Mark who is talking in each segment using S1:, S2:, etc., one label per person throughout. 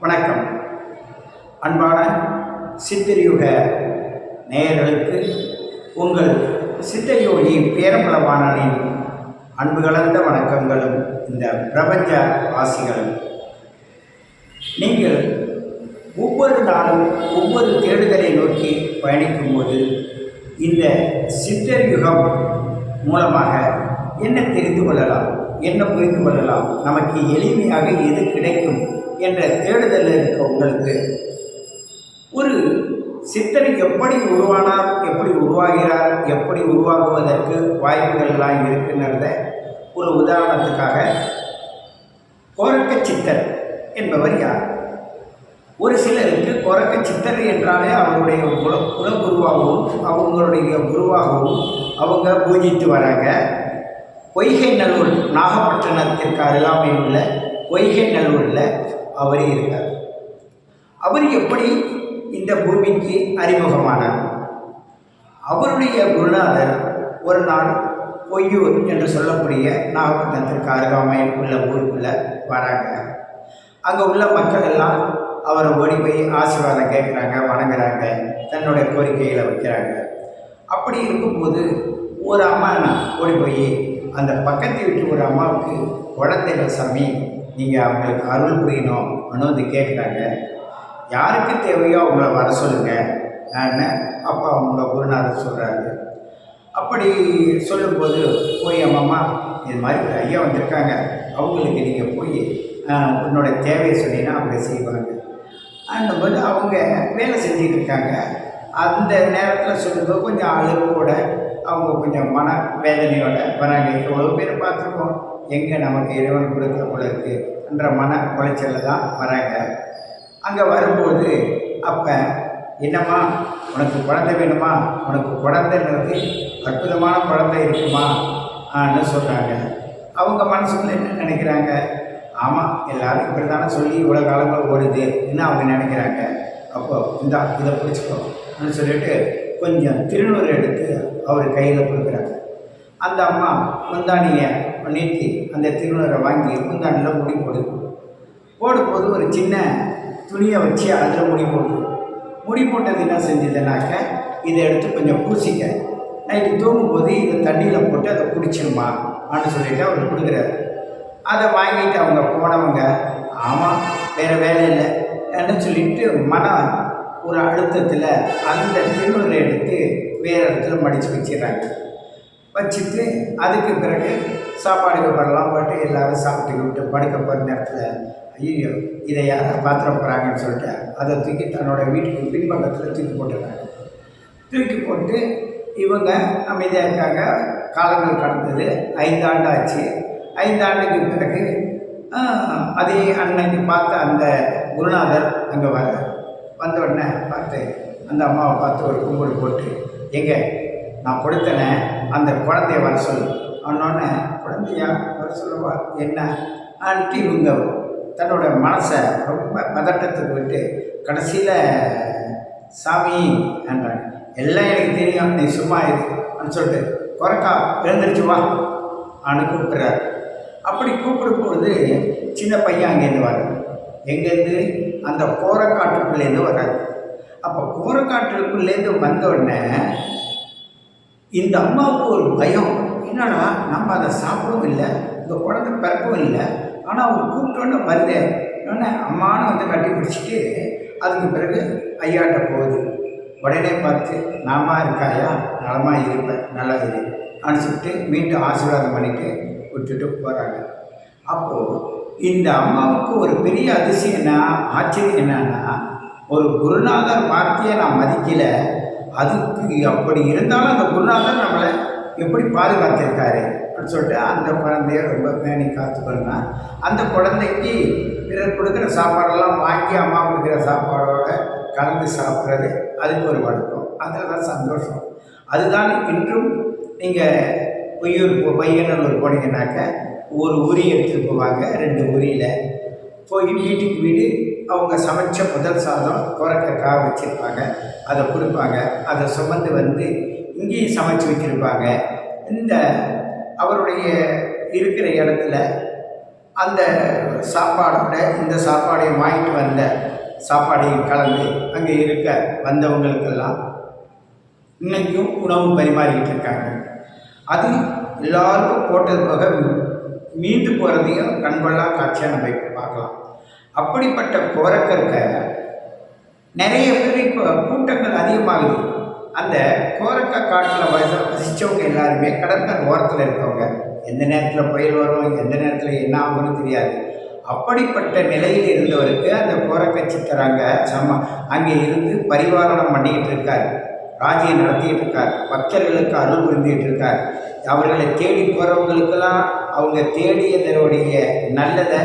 S1: வணக்கம். அன்பான சித்தரியுக நேயர்களுக்கு உங்கள் சித்தயோகி பேரம்பலவாணனின் அன்பு கலந்த வணக்கங்களும் இந்த பிரபஞ்ச ஆசிகளும். நீங்கள் ஒவ்வொரு நாளும் ஒவ்வொரு தேடுதலை நோக்கி பயணிக்கும்போது இந்த சித்தர்யுகம் மூலமாக என்ன தெரிந்து கொள்ளலாம், என்ன புரிந்து கொள்ளலாம், நமக்கு எளிமையாக எது கிடைக்கும் என்ற தேடுதலில் இருக்க உங்களுக்கு ஒரு சித்தர் எப்படி உருவானார், எப்படி உருவாகிறார், எப்படி உருவாகுவதற்கு வாய்ப்புகள்லாம் இருக்குங்கிறத ஒரு உதாரணத்துக்காக, கோரக்க சித்தர் என்பவர் யார்? ஒரு சிலருக்கு கோரக்க சித்தர் என்றாலே அவருடைய குலகுருவாகவும் அவங்களுடைய குருவாகவும் அவங்க பூஜித்து வராங்க. பொய்கை நல்லூர், நாகப்பட்டினத்திற்கு அருகாமையில் உள்ள பொய்கை நல்லூரில் அவர் இருக்கார். அவர் எப்படி இந்த பூமிக்கு அறிமுகமானார்? அவருடைய குருநாதர் ஒரு நாள் பொய்யூர் என்று சொல்லக்கூடிய நாகப்பட்டினத்திற்கு அருகாமையில் உள்ள ஊருக்குள்ளே வராங்க. அங்கே உள்ள மக்கள் எல்லாம் அவரை ஓடி போய் ஆசீர்வாதம் கேட்குறாங்க, வணங்குறாங்க, தன்னுடைய கோரிக்கைகளை வைக்கிறாங்க. அப்படி இருக்கும்போது ஒரு அம்மா ஓடி போய் அந்த பக்கத்து வீட்டு ஒரு அம்மாவுக்கு குழந்தைகள் சாமி, நீங்கள் அவங்களுக்கு அருள் புரியணும் அனுமதி கேட்குறாங்க. யாருக்கு தேவையோ அவங்கள வர சொல்லுங்கள் நான் அப்போ அவங்க குருநாதர் சொல்கிறாரு. அப்படி சொல்லும்போது போய் அம்மா இது மாதிரி ஒரு ஐயா வந்திருக்காங்க, அவங்களுக்கு நீங்கள் போய் உன்னோட தேவையை சொன்னீங்கன்னா அவங்க செய்வாங்க. அந்தபோது அவங்க வேலை செஞ்சுட்டு இருக்காங்க. அந்த நேரத்தில் சொல்லும்போது கொஞ்சம் அழுகோட அவங்க கொஞ்சம் மன வேதனையோட வராங்க. எவ்வளோ பேர் பார்த்துருக்கோம், எங்கே நமக்கு இறைவன் கொடுக்கல போல இருக்குது என்ற மன உளைச்சலில் தான் வராங்க. அங்கே வரும்போது அப்போ என்னம்மா உனக்கு குழந்தை வேணுமா, உனக்கு குழந்தைன்றது அற்புதமான குழந்தை இருக்குமான்னு சொல்கிறாங்க. அவங்க மனசுக்குள்ள என்ன நினைக்கிறாங்க, ஆமாம் எல்லாரும் இப்படி தானே சொல்லி இவ்வளோ காலங்கள் ஓடுது என்ன அவங்க நினைக்கிறாங்க. அப்போ இதை பிடிச்சிக்கோ அப்படின்னு சொல்லிட்டு கொஞ்சம் திருநூறு எடுத்து அவர் கையில் கொடுக்குறாங்க. அந்த அம்மா முந்தானியை நீட்டி அந்த திருநூறை வாங்கி முந்தானியில் முடி போடும்போது ஒரு சின்ன துணியை வச்சு அதில் முடி போட்டது என்ன செஞ்சதுனாக்க, இதை எடுத்து கொஞ்சம் பூசிக்க, நைட்டு தூங்கும்போது இதை தண்ணியில் போட்டு அதை குடிச்சிருமா அப்படின்னு சொல்லிட்டு அவர் கொடுக்குறாரு. அதை வாங்கிட்டு அவங்க போனவங்க ஆமாம் வேறு வேலை இல்லை என்ன சொல்லிட்டு ஒரு அழுத்தத்தில் அந்த திருநூறை எடுத்து வேறு இடத்துல மடித்து வச்சுட்டு அதுக்கு பிறகு சாப்பாடுக்கு வரலாம் போட்டு எல்லோரும் சாப்பிட்டுக்கிட்டு படுக்க போகிற நேரத்தில் ஐயோ இதை யாரை பாத்திர போகிறாங்கன்னு சொல்லிட்டு அதை தூக்கி தன்னோட வீட்டுக்கு பின்பக்கத்தில் தூக்கி போட்டு இவங்க அமைதியாக இருக்காங்க. காலங்கள் கடந்தது, 5 ஆண்டு ஆச்சு. 5 ஆண்டுக்கு பிறகு அதே அன்னைக்கு பார்த்த அந்த குருநாதர் அங்கே வந்த உடனே பார்த்து அந்த அம்மாவை பார்த்து ஒரு கும்பிடு போட்டு, எங்கே நான் கொடுத்தனே அந்த குழந்தைய வர சொல்லு அவனோடனே, குழந்தையா வர சொல்லுவா என்ன ஆன்ட்டு இவங்க தன்னோட மனசை ரொம்ப பதட்டத்துக்கு விட்டு கடைசியில் சாமி என்றாங்க. எல்லாம் எனக்கு தெரியும், நீ சும்மா இது அப்படின்னு சொல்லிட்டு குறைக்கா எழுந்திரிச்சு வா கூப்பிட்றாரு. அப்படி கூப்பிடும்போது சின்ன பையன் அங்கேருந்து வர்றாரு. எங்கேருந்து? அந்த கோரக்காட்டுக்குள்ளேருந்து வர்றாரு. அப்போ கோரக்காட்டுக்குள்ளேருந்து வந்தோடனே இந்த அம்மாவுக்கு ஒரு பயம், என்னடா நம்ம அதை சாப்பிடவும் இல்லை, இந்த குழந்தை பிறக்கவும் இல்லை, ஆனால் அவர் கூப்பிட்டோன்னே வருதே உடனே அம்மானு வந்து கட்டி பிடிச்சிட்டு அதுக்கு பிறகு ஐயாட்ட போகுது. உடனே பார்த்து நாமா இருக்காயா, நலமாக இருப்பேன், நல்லா இரு அப்படின்னு சொல்லிட்டு மீண்டும் ஆசீர்வாதம் பண்ணிவிட்டு விட்டுட்டு போகிறாங்க. அப்போது இந்த அம்மாவுக்கு ஒரு பெரிய அதிசயம் என்ன, ஆச்சரியம் என்னன்னா, ஒரு குருநாதர் வார்த்தையை நான் மதிக்கலை, அதுக்கு அப்படி இருந்தாலும் அந்த குருநாதர் நம்மளை எப்படி பாதுகாத்திருக்காரு அப்படின்னு சொல்லிட்டு அந்த குழந்தைய ரொம்ப பேணி காத்துக்கணும்னா, அந்த குழந்தைக்கு பிறர் கொடுக்குற சாப்பாடெல்லாம் வாங்கி அம்மா கொடுக்குற சாப்பாடோட கலந்து சாப்பிட்றது அதுக்கு ஒரு வழக்கம். அதில் தான் சந்தோஷம். அதுதான் இன்றும் நீங்கள் பையனூர் போனீங்கன்னாக்க ஒரு உரி எடுத்துகிட்டு போவாங்க. 2 உரியில் போய் வீட்டுக்கு வீடு அவங்க சமைச்ச முதல் சாதம் குறைக்காக வச்சுருப்பாங்க, அதை கொடுப்பாங்க. அதை சுமந்து வந்து இங்கேயும் சமைச்சு வச்சுருப்பாங்க. இந்த அவருடைய இருக்கிற இடத்துல அந்த சாப்பாடோட இந்த சாப்பாடையும் வாங்கிட்டு வந்த சாப்பாடையும் கலந்து அங்கே இருக்க வந்தவங்களுக்கெல்லாம் இன்றைக்கும் உணவு பரிமாறிக்கிட்டு இருக்காங்க. அது எல்லாருக்கும் போட்டது போக மீண்டு போகிறதையும் கண்கொள்ளா காட்சியாக நம்ம இப்போ பார்க்கலாம். அப்படிப்பட்ட கோரக்கற்க நிறைய பேர் இப்போ கூட்டங்கள் அதிகமாகுது. அந்த கோரக்க காட்டில் வசித்தவங்க எல்லாருமே கடற்கரை ஓரத்தில் இருக்கவங்க. எந்த நேரத்தில் புயல் வரும், எந்த நேரத்தில் என்ன ஆகும்னு தெரியாது. அப்படிப்பட்ட நிலையில் இருந்தவருக்கு அந்த கோரக்க சித்தர் அங்கே இருந்து பரிவாரணம் பண்ணிக்கிட்டு இருக்கார், ராஜ்யம் நடத்திக்கிட்டு இருக்கார், பக்தர்களுக்கு அருள் புரிந்துகிட்டு இருக்கார். அவர்களை தேடி போகிறவங்களுக்கெல்லாம் அவங்க தேடியதனுடைய நல்லதை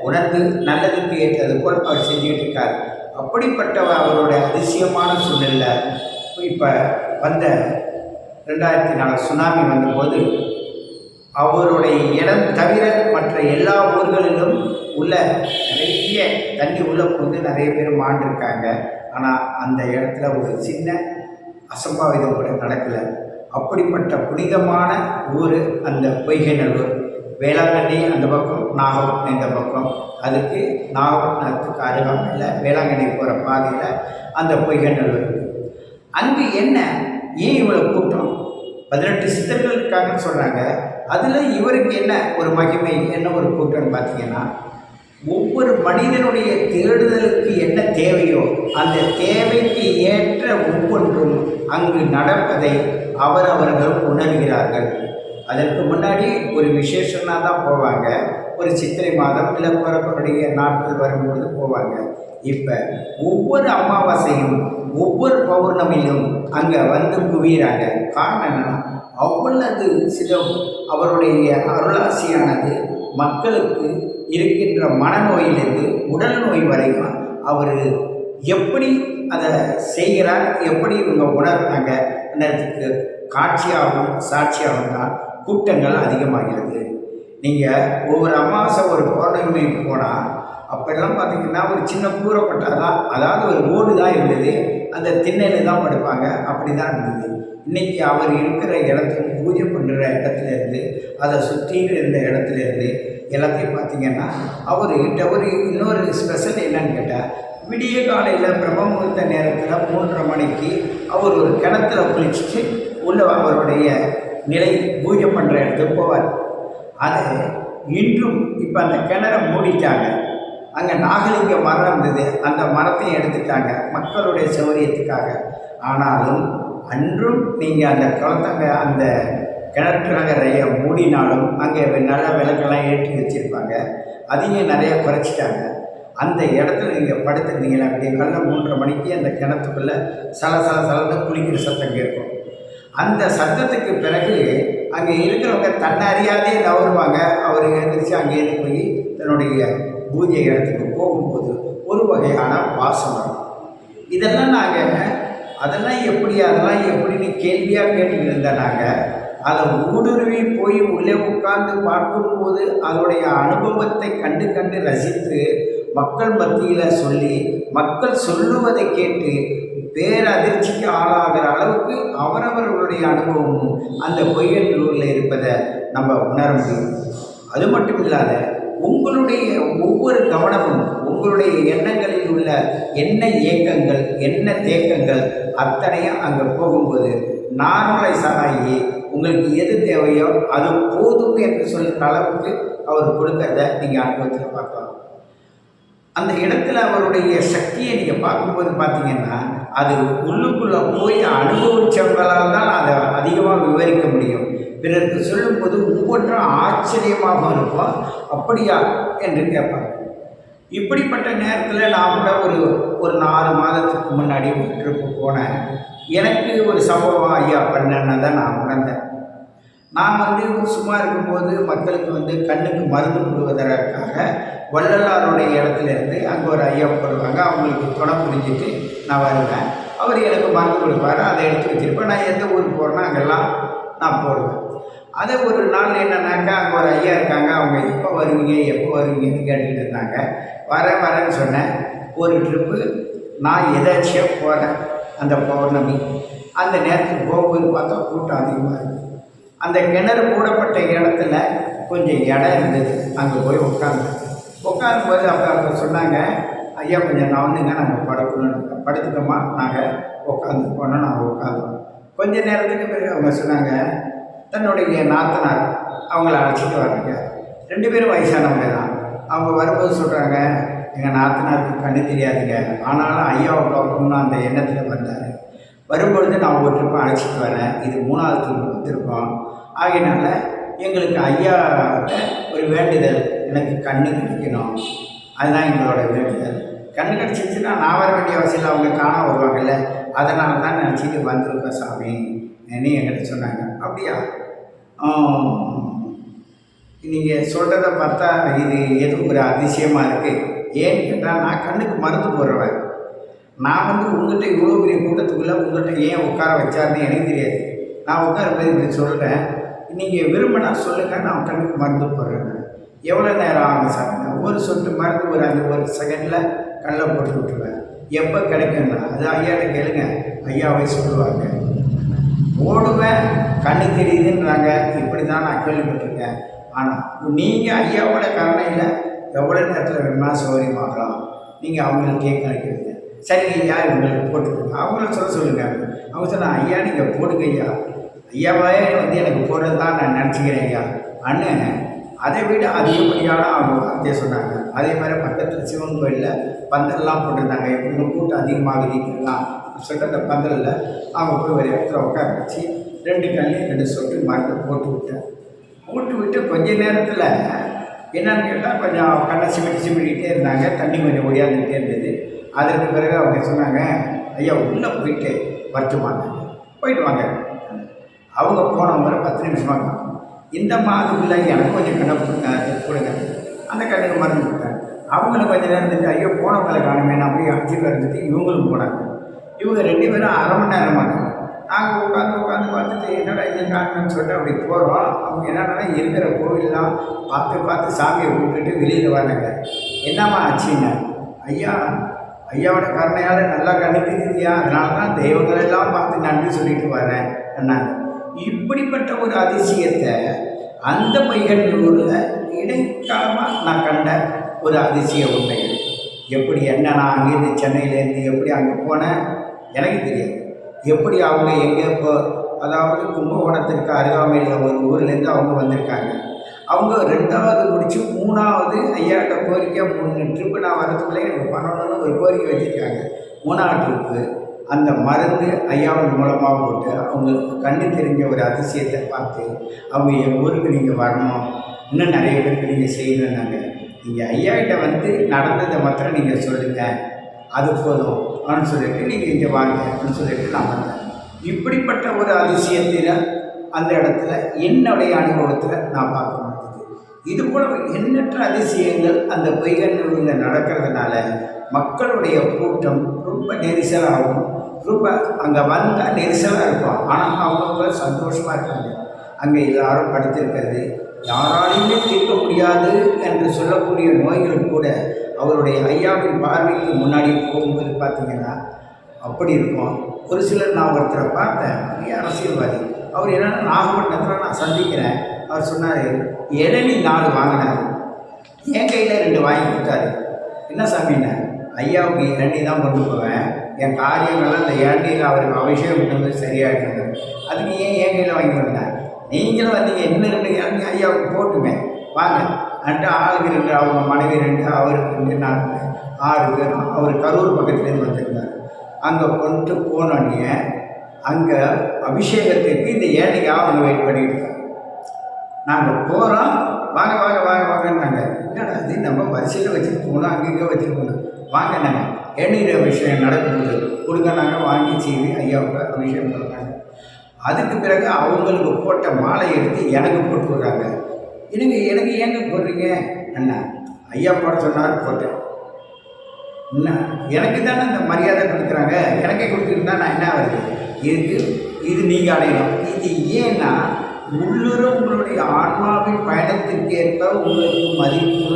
S1: உணர்ந்து நல்லதுக்கு ஏற்றது போல் அவர் செஞ்சுக்கிட்டு இருக்கார். அப்படிப்பட்ட அவருடைய அதிசயமான சூழ்நிலை இப்போ வந்த 2004 சுனாமி வந்தபோது அவருடைய இடம் தவிர மற்ற எல்லா ஊர்களிலும் உள்ள நிறைய தண்ணி உள்ள போது நிறைய பேர் மாண்டிருக்காங்க. ஆனால் அந்த இடத்துல ஒரு சின்ன அசம்பாவிதம் கூட நடக்கலை. அப்படிப்பட்ட புனிதமான ஊர் அந்த பொய்கைநல்லூர். வேளாங்கண்ணி அந்த பக்கம், நாகப்பட்டினம் இந்த பக்கம். அதுக்கு நாகப்பட்டினத்துக்கு அருகாமையில் வேளாங்கண்ணி போகிற பாதையில் அந்த பொய்கைநல்லூர். அங்கு என்ன ஏன் இவ்வளோ கூட்டம்? 18 சித்தர்கள் இருக்காங்கன்னு சொல்கிறாங்க. அதில் இவருக்கு என்ன ஒரு மகிமை, என்ன ஒரு கூட்டம்னு பார்த்தீங்கன்னா, ஒவ்வொரு மனிதனுடைய தேடுதலுக்கு என்ன தேவையோ அந்த தேவைக்கு ஏற்ற ஒவ்வொன்றும் அங்கு நடப்பதை அவர்கள் உணர்கிறார்கள். அதற்கு முன்னாடி ஒரு விசேஷனாக தான் போவாங்க. ஒரு சித்திரை மாதம் இல்லை பிறப்புடைய நாட்கள் வரும்பொழுது போவாங்க. இப்போ ஒவ்வொரு அமாவாசையும் ஒவ்வொரு பௌர்ணமியும் அங்கே வந்து குவிகிறாங்க. காரணம் என்னன்னா, அவ்வளவு சிதம் அவருடைய அருளாசியானது மக்களுக்கு இருக்கின்ற மனநோயிலிருந்து உடல் நோய் வரைக்கும் அவர் எப்படி அதை செய்கிறார், எப்படி இவங்க உணர்றாங்க என்னதுக்கு காட்சியாகவும் சாட்சியாகவும் தான் கூட்டங்கள் அதிகமாகிறது. நீங்கள் ஒவ்வொரு அமாவாசை ஒரு பௌர்ணமிக்கு போனால் அப்பெல்லாம் பார்த்திங்கன்னா ஒரு சின்ன கூரைப்பட்டா தான், அதாவது ஒரு ஓடு தான் இருந்தது, அந்த திண்ணையில் தான் படுப்பாங்க, அப்படி தான் இருந்தது. இன்றைக்கி அவர் இருக்கிற இடத்துக்கு பூஜை பண்ணுற இடத்துலேருந்து அதை சுற்றி இருந்த இடத்துலேருந்து எல்லாத்தையும் பார்த்திங்கன்னா அவர்கிட்ட ஒரு இன்னொரு ஸ்பெஷல் என்னன்னு கேட்டால், விடிய காலையில் பிரம்ம முகூர்த்த நேரத்தில் 3:30 மணிக்கு அவர் ஒரு கிணத்துல குளிச்சுட்டு உள்ள அவருடைய நிலை பூஜை பண்ணுற இடத்துக்கு போவார். அது இன்றும் இப்போ அந்த கிணறை மூடிட்டாங்க. அங்கே நாகலிங்க மரம் இருந்தது, அந்த மரத்தையும் எடுத்துட்டாங்க மக்களுடைய சௌகரியத்துக்காக. ஆனாலும் அன்றும் நீங்கள் அந்த குளத்தங்க அந்த கிணற்றுநகரையை மூடினாலும் அங்கே நல்ல விளக்கெல்லாம் ஏற்றி வச்சுருப்பாங்க. அதையும் நிறையா குறைச்சிட்டாங்க. அந்த இடத்துல நீங்கள் படுத்துருந்தீங்களா அப்படியே காலைல 3:30 மணிக்கு அந்த கிணத்துக்குள்ளே சலன்னு குளிக்கிற சத்தம் கேட்கும். அந்த சத்தத்துக்கு பிறகு அங்கே இருக்கிறவங்க தன்னை அறியாதே நவருவாங்க. அவர் எழுந்திரிச்சு அங்கேயிருந்து போய் தன்னுடைய பூஜை இடத்துக்கு போகும்போது ஒரு வகையான வாசம் வரும். இதெல்லாம் அதெல்லாம் எப்படின்னு கேள்வியாக கேட்டுக்கிட்டு இருந்தேன். நாங்கள் அதை ஊடுருவி போய் உள்ளே உட்கார்ந்து பார்க்கும்போது அதோடைய அனுபவத்தை கண்டு ரசித்து மக்கள் மத்தியில் சொல்லி மக்கள் சொல்லுவதை கேட்டு பேரதிர்ச்சிக்கு ஆளாகிற அளவுக்கு அவரவர்களுடைய அனுபவமும் அந்த பொய்கைநல்லூரில் இருப்பதை நம்ம உணர முடியும். அது மட்டும் இல்லாத உங்களுடைய ஒவ்வொரு கவனமும் உங்களுடைய எண்ணங்களில் உள்ள என்ன இயக்கங்கள் என்ன தேக்கங்கள் அத்தனையும் அங்கே போகும்போது நார்மலைஸ் ஆகி உங்களுக்கு எது தேவையோ அது போதும் என்று சொல்கிற அளவுக்கு அவர் கொடுக்கறத நீங்கள் அனுபவத்தில் பார்க்கலாம். அந்த இடத்துல அவருடைய சக்தியை நீங்கள் பார்க்கும்போது பார்த்தீங்கன்னா அது உள்ளுக்குள்ளே போய் அனுபவித்தவங்களால் தான் அதை அதிகமாக விவரிக்க முடியும். பிறருக்கு சொல்லும்போது ஒவ்வொன்றும் ஆச்சரியமாக இருக்கும். அப்படியா என்று கேட்பாங்க. இப்படிப்பட்ட நேரத்தில் நான் கூட ஒரு 4 மாதத்துக்கு முன்னாடி ஒரு ட்ரிப்பு போனேன். எனக்கு ஒரு சம்பவம் ஐயா பண்ணேன்னு தான் நான் உணர்ந்தேன். நான் சும்மா இருக்கும்போது மக்களுக்கு கண்ணுக்கு மருந்து போடுவதற்காக வள்ளலாருடைய இடத்துலேருந்து அங்கே ஒரு ஐயா போடுவாங்க. அவங்களுக்கு துணை புரிஞ்சுட்டு நான் வருவேன். அவர் எனக்கு மருந்து கொடுப்பார், அதை எடுத்து வச்சுருப்பேன். நான் எந்த ஊருக்கு போகிறேன்னா அங்கெல்லாம் நான் போடுவேன். அதை ஒரு நாள் என்னன்னாக்கா அங்கே ஒரு ஐயா இருக்காங்க. அவங்க எப்போ வருவீங்கன்னு கேட்டுக்கிட்டு இருந்தாங்க. வரேன்னு சொன்னேன். ஒரு ட்ரிப்பு நான் எதாச்சியாக போகிறேன். அந்த பௌர்ணமி அந்த நேரத்துக்கு போகும்போது பார்த்தா கூட்டம் அதிகமாக இருக்குது. அந்த கிணறு மூடப்பட்ட இடத்துல கொஞ்சம் இடம் இருந்தது. அங்கே போய் உட்காந்து உட்காரும்போது அப்போ அவங்க சொன்னாங்க, ஐயா கொஞ்சம் நான் வந்துங்க நாங்கள் படுக்கணும், படுத்துக்கோமா நாங்கள் உட்காந்து போனோம். நாங்கள் உட்காந்தோம். கொஞ்ச நேரத்துக்கு பிறகு அவங்க சொன்னாங்க, தன்னுடைய நாத்தனார் அவங்கள அழைச்சிட்டு வராங்க. 2 பேரும் வயசானவங்க தான். அவங்க வரும்போது சொல்கிறாங்க, எங்கள் நாத்தனாருக்கு கண்ணு தெரியாதுங்க, ஆனாலும் ஐயாவை பார்க்கணும்னு அந்த எண்ணத்தில் வந்தார். வரும்பொழுது நான் ஒரு ட்ரிப்பை அழைச்சிட்டு வரேன். இது 3வது ட்ரிப் வந்திருக்கோம். ஆகையினால எங்களுக்கு ஐயா ஒரு வேண்டுதல், எனக்கு கண்ணு கிடைக்கணும், அதுதான் எங்களோட வேண்டுதல். கண்ணு கிடச்சிருச்சுன்னா நான் வர வேண்டிய அவசியம் இல்லை, அவங்க காண வருவாங்கல்ல, அதனால தான் நினச்சிட்டு வந்திருக்கோம் சாமி நீ என்கிட்ட சொன்னாங்க. அப்படியா, நீங்கள் சொல்கிறத பார்த்தா இது ஏதோ ஒரு அதிசயமாக இருக்குது. ஏன்னு கேட்டால் நான் கண்ணுக்கு மருந்து போடுறவன். நான் உங்கள்கிட்ட இவ்வளோ பெரிய கூட்டத்துக்குள்ளே உங்கள்கிட்ட ஏன் உட்கார வச்சாருன்னு எனக்கு தெரியாது. நான் உட்காரும்போது இப்படி சொல்கிறேன், நீங்கள் விரும்பினா சொல்லுங்கள், நான் கண்ணுக்கு மருந்து போடுறேன். எவ்வளோ நேரம் ஆகும் சார்? ஒரு சொட்டு மருந்து ஒரு 1 செகண்டில் கண்ணில் போட்டு விட்டுருவேன். எப்போ கிடைக்குன்னா அது ஐயாட்ட கேளுங்க, ஐயாவை சொல்லுவாங்க. ஓடுவேன், கண்ணு தெரியுதுன்றாங்க, இப்படி தான் நான் கேள்விப்பட்டிருக்கேன். ஆனால் நீங்கள் ஐயாவோட கருணையில் எவ்வளோ நேரத்தில் வேணுமா சௌகரியமாகலாம். நீங்கள் அவங்களுக்கு கேட்க நினைக்கிறீங்க, சரி ஐயா இவங்களுக்கு போட்டுக்கோங்க, அவங்கள சொல்லுங்கள். அவங்க சொன்னால், ஐயா நீங்கள் போடுங்க ஐயா, ஐயாவே எனக்கு போடுறது தான் நான் நினச்சிக்கிறேன் ஐயா அண்ணன். அதை விட அதிகப்படியான அவங்க வார்த்தையை சொன்னாங்க. அதே மாதிரி பக்கத்தில் சிவன் கோயிலில் பந்தல்லாம் போட்டிருந்தாங்க. இவங்க கூட்டம் அதிகமாகுதுலாம் சொல்லிட்டு அந்த பந்தலில் அவங்க போய் ஒரு இடத்துல உட்கார வச்சு 2 கண்ணையும் 2 சொட்டு மருந்து போட்டு விட்டேன். போட்டு விட்டு கொஞ்ச நேரத்தில் என்னன்னு கேட்டால் கொஞ்சம் கண்ணை சிமிட்டிகிட்டே இருந்தாங்க. தண்ணி கொஞ்சம் ஒடியாந்துக்கிட்டே இருந்தது. அதற்கு பிறகு அவங்க சொன்னாங்க, ஐயா உள்ளே போயிட்டு வரட்டுமாங்க, போயிட்டு வாங்க. அவங்க போனவங்க 10 நிமிஷமாக இந்த மாதத்துக்குள்ளே எனக்கு கொஞ்சம் கண்ணை கொடுங்க, அந்த கண்ணுக்கு மருந்து கொடுத்தாங்க. அவங்களும் கொஞ்சம் நேரம் இருந்துட்டு, ஐயோ போனவங்களை காணுமே, நான் போய் அழைச்சிட்டு இருந்துட்டு இவங்களும் போனாங்க. இவங்க 2 பேரும் அரை மணி நேரமாக நாங்கள் உட்காந்து பார்த்துட்டு என்னடா இந்த காரணம்னு சொல்லிட்டு அப்படி போகிறோம். அவங்க என்னன்னா இருக்கிற கோவிலெலாம் பார்த்து சாமியை கூப்பிட்டுட்டு வெளியில் வராங்க. என்னம்மா ஆச்சுங்க? ஐயாவோட கருணையால் நல்லா கண்ணு தெரியுதியா, அதனால தான் தெய்வங்களெல்லாம் பார்த்து நன்றி சொல்லிட்டு வரேன் என்னாங்க. இப்படிப்பட்ட ஒரு அதிசயத்தை அந்த பையனூரில் இடைக்காலமாக நான் கண்ட ஒரு அதிசய உண்மை. எப்படி என்ன, நான் அங்கேருந்து சென்னையிலேருந்து எப்படி அங்கே போனேன் எனக்கு தெரியாது. எப்படி அவங்க எங்கே இப்போ அதாவது கும்பகோணத்திற்கு அருகாமையில் ஒரு ஊர்லேருந்து அவங்க வந்திருக்காங்க. அவங்க 2வது முடித்து 3வது ஐயாட்ட கோரிக்கை 3 ட்ரிப்பு நான் வரதுக்குள்ளே எனக்கு பண்ணணும்னு ஒரு கோரிக்கை வச்சுருக்காங்க. 3வது ட்ரிப்பு அந்த மருந்து ஐயாவின் மூலமாக போட்டு அவங்களுக்கு கண்ணு தெரிஞ்ச ஒரு அதிசயத்தை பார்த்து அவங்க என் ஊருக்கு நீங்கள் வரணும், இன்னும் நிறைய பேருக்கு நீங்கள் செய்யணுன்னாங்க. நீங்கள் ஐயாக்கிட்ட நடந்ததை மாத்திரம் நீங்கள் சொல்லுங்கள், அது போதும் அப்படின்னு சொல்லிட்டு நீங்கள் இங்கே வாங்க அப்படின்னு சொல்லிட்டு நான் வந்தேன். இப்படிப்பட்ட ஒரு அதிசயத்தில் அந்த இடத்துல என்னுடைய அனுபவத்தில் நான் பார்க்க முடியுது. இது போல எண்ணற்ற அதிசயங்கள் அந்த பொய்கண்ணூரில் நடக்கிறதுனால மக்களுடைய கூட்டம் ரொம்ப நெரிசலாகும். ரொம்ப அங்கே வந்தால் நெரிசலாக இருக்கும், ஆனால் அவங்க சந்தோஷமாக இருக்காங்க. அங்கே எல்லாரும் படுத்திருக்கிறது, யாராலையுமே தீர்க்க முடியாது என்று சொல்லக்கூடிய நோய்கள் கூட அவருடைய ஐயாவின் பார்வைக்கு முன்னாடி போகும்போது பார்த்திங்கன்னா அப்படி இருக்கும். ஒரு சிலர் நான் ஒருத்தரை பார்த்தேன், பெரிய அரசியல்வாதி. அவர் என்னென்னா நாகப்பட்டினத்தில் நான் சந்திக்கிறேன். அவர் சொன்னார், இளநீ 4 வாங்கினார், என் கையில் 2 வாங்கி கொடுத்தாரு. என்ன சாமின்னு, ஐயாவுக்கு இளநீ தான் கொண்டு போவேன், என் காரியங்கள்லாம் இந்த இளநீர் அவருக்கு அபிஷேகம் பண்ணுறது சரியாகிட்டு, அதுக்கு ஏன் என் கையில் வாங்கி கொடுத்தேன், நீங்களும் வந்தீங்க, இன்னும் 2 இளநீ ஐயாவுக்கு போட்டுமே வாங்க அன்ட்டு ஆளுக்கு 2, அவங்க மனைவி 2, அவருக்கு 2, 4, 6 பேர். அவர் கரூர் பக்கத்துலேருந்து வந்திருந்தார். அங்கே கொண்டு போனோடனே அங்கே அபிஷேகத்துக்கு இந்த ஏழைக்காக அவங்க வெயிட் பண்ணிட்டு இருக்காங்க. நாங்கள் போகிறோம், வாங்க வாங்க வாங்க வாங்கன்னாங்க. என்னடா அது, நம்ம வரிசையில் வச்சுட்டு போகணும், அங்கங்கே வச்சுட்டு போகணும், வாங்க நாங்கள் எண்ணீர் அபிஷேகம் நடக்கும்போது கொடுங்க, நாங்கள் வாங்கி செய்து ஐயாவுக்கு அபிஷேகம் பண்ணுறாங்க. அதுக்கு பிறகு அவங்களுக்கு போட்ட மாலை எடுத்து எனக்கு போட்டு விட்றாங்க. எனக்கு ஏங்க போடுறீங்க அண்ணா, ஐயா போட சொன்னார் போட்டேன். என்ன எனக்கு தானே அந்த மரியாதை கொடுக்குறாங்க, எனக்கே கொடுத்துருந்தா நான் என்ன ஆகுது, இது நீங்கள் அடையணும். இது ஏன்னா உள்ளுரும் உங்களுடைய ஆன்மாவின் பயணத்திற்கு ஏற்ப உங்களுக்கு மதிப்பு,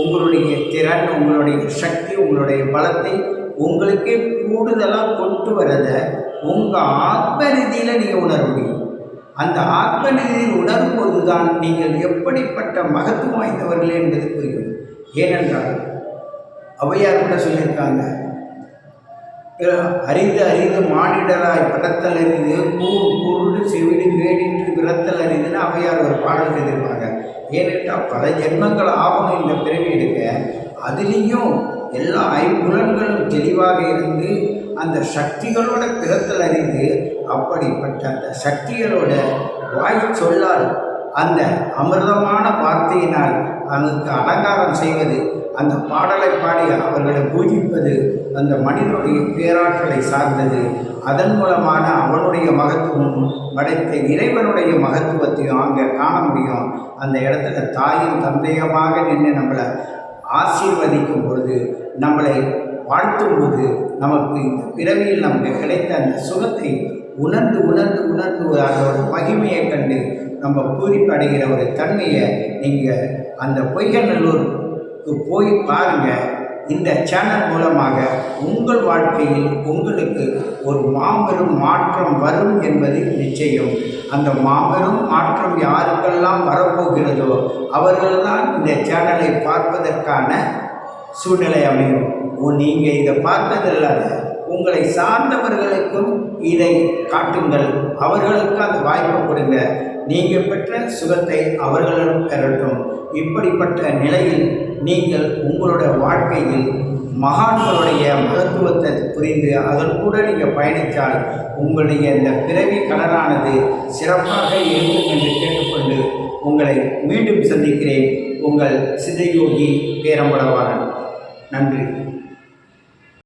S1: உங்களுடைய திறன், உங்களுடைய சக்தி, உங்களுடைய பலத்தை உங்களுக்கே கூடுதலாக கொண்டு வரதை உங்கள் ஆத்ம ரீதியில் நீங்கள் உணர முடியும். அந்த ஆத்ம ரீதியில் உணரும்போது தான் நீங்கள் எப்படிப்பட்ட மகத்துவம் வாய்ந்தவர்கள் என்பது புரியும். ஏனென்றால் ஔவையார் கூட சொல்லியிருக்காங்க, அறிந்து அறிந்து மானிடராய் பிறத்தல் அறிந்து கூர் குருடு செவிடு வேடின்று பிறத்தல் அறிந்துன்னு ஔவையார் ஒரு பாடல் செய்திருப்பாங்க. ஏனென்றால் பல ஜென்மங்கள் ஆகணும் இந்த பிறவி எடுக்க. அதுலேயும் எல்லா ஐம்புலன்களும் தெளிவாக இருந்து அந்த சக்திகளோட பிறத்தல் அறிந்து அப்படிப்பட்ட அந்த சக்திகளோட வாய் சொல்லால் அந்த அமிர்தமான வார்த்தையினால் அவனுக்கு அலங்காரம் செய்வது, அந்த பாடலை பாடி அவர்களை பூஜிப்பது அந்த மனிதனுடைய பேராற்றலை சார்ந்தது. அதன் மூலமான அவனுடைய மகத்துவம் படைத்த இறைவனுடைய மகத்துவத்தையும் அங்கே காண முடியும். அந்த இடத்துல தாயும் தந்தையமாக நின்று நம்மளை ஆசீர்வதிக்கும் பொழுது, நம்மளை வாழ்த்தும் போது, நமக்கு இந்த பிறவியில் நமக்கு கிடைத்த அந்த சுகத்தை உணர்ந்து உணர்ந்து உணர்ந்து அதோட மகிமையை கண்டு நம்ம பூரிப்படைகிற ஒரு தன்மையை நீங்கள் அந்த பொய்கநல்லூருக்கு போய் பாருங்கள். இந்த சேனல் மூலமாக உங்கள் வாழ்க்கையில் உங்களுக்கு ஒரு மாபெரும் மாற்றம் வரும் என்பது நிச்சயம். அந்த மாபெரும் மாற்றம் யாருக்கெல்லாம் வரப்போகிறதோ அவர்கள்தான் இந்த சேனலை பார்ப்பதற்கான சூழ்நிலை அமையும். நீங்கள் இதை பார்த்ததில்லாத உங்களை சார்ந்தவர்களுக்கும் இதை காட்டுங்கள், அவர்களுக்கு அந்த வாய்ப்பு கொடுங்க. நீங்கள் பெற்ற சுகத்தை அவர்களும் பெறட்டும். இப்படிப்பட்ட நிலையில் நீங்கள் உங்களுடைய வாழ்க்கையில் மகான்களுடைய மகத்துவத்தை புரிந்து அதன் கூட நீங்கள் பயணித்தால் உங்களுடைய இந்த பிறவி கடனானது சிறப்பாக இருக்கும் என்று கேட்டுக்கொண்டு உங்களை மீண்டும் சந்திக்கிறேன். உங்கள் சித்தயோகி பேரம்பலவாளன். நன்றி.